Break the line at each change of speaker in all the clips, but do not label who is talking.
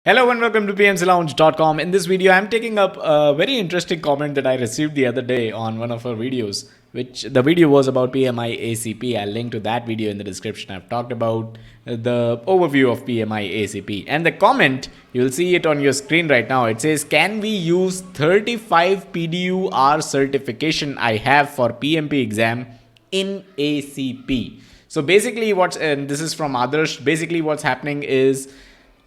Hello and welcome to PMCLounge.com. In this video, I'm taking up a very interesting comment that I received the other day on one of our videos, which the video was about PMI-ACP. I'll link to that video in the description. I've talked about the overview of PMI-ACP. And the comment, you'll see it on your screen right now. It says, can we use 35 PDU-R certification I have for PMP exam in ACP? So basically and this is from Adarsh, basically what's happening is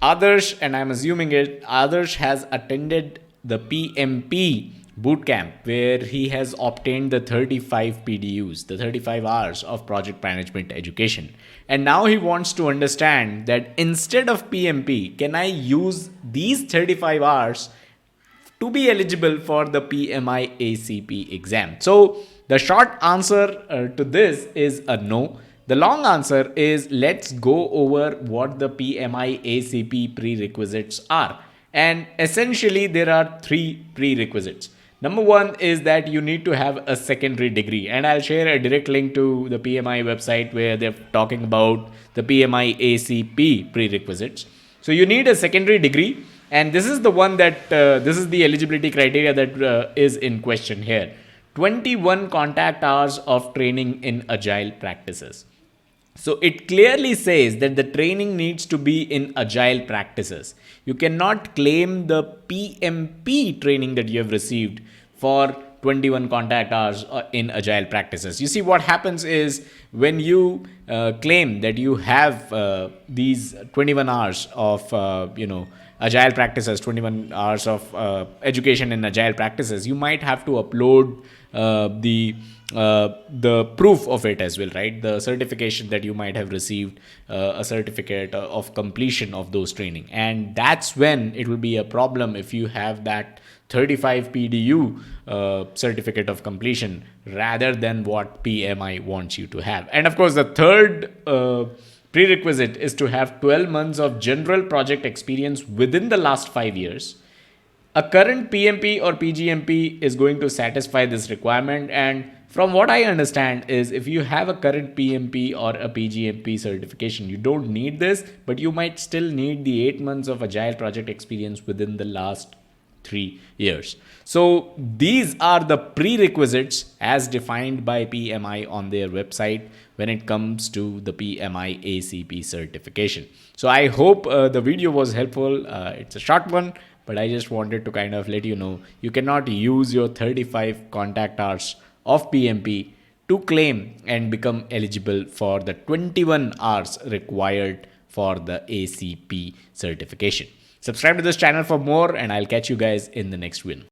Adarsh, and I'm assuming Adarsh has attended the PMP bootcamp where he has obtained the 35 PDUs, the 35 hours of project management education. And now he wants to understand that instead of PMP, can I use these 35 hours to be eligible for the PMI-ACP exam? So the short answer to this is a no. The long answer is let's go over what the PMI-ACP prerequisites are. And essentially there are three prerequisites. Number one is that you need to have a secondary degree. And I'll share a direct link to the PMI website where they're talking about the PMI-ACP prerequisites. So you need a secondary degree. And this is the one that, this is the eligibility criteria that is in question here. 21 contact hours of training in agile practices. So it clearly says that the training needs to be in agile practices. You cannot claim the PMP training that you have received for 21 contact hours in agile practices. You see, what happens is when you claim that you have these 21 hours of, agile practices, 21 hours of education in agile practices, you might have to upload the proof of it as well, right? The certification that you might have received, a certificate of completion of those training. And that's when it will be a problem if you have that 35 PDU certificate of completion rather than what PMI wants you to have. And of course, the third prerequisite is to have 12 months of general project experience within the last 5 years. A current PMP or PGMP is going to satisfy this requirement. And from what I understand is if you have a current PMP or a PGMP certification, you don't need this, but you might still need the 8 months of agile project experience within the last 3 years. So these are the prerequisites as defined by PMI on their website when it comes to the PMI-ACP certification. So I hope the video was helpful. It's a short one, but I just wanted to kind of let you know you cannot use your 35 contact hours of PMP to claim and become eligible for the 21 hours required for the ACP certification. Subscribe to this channel for more, and I'll catch you guys in the next one.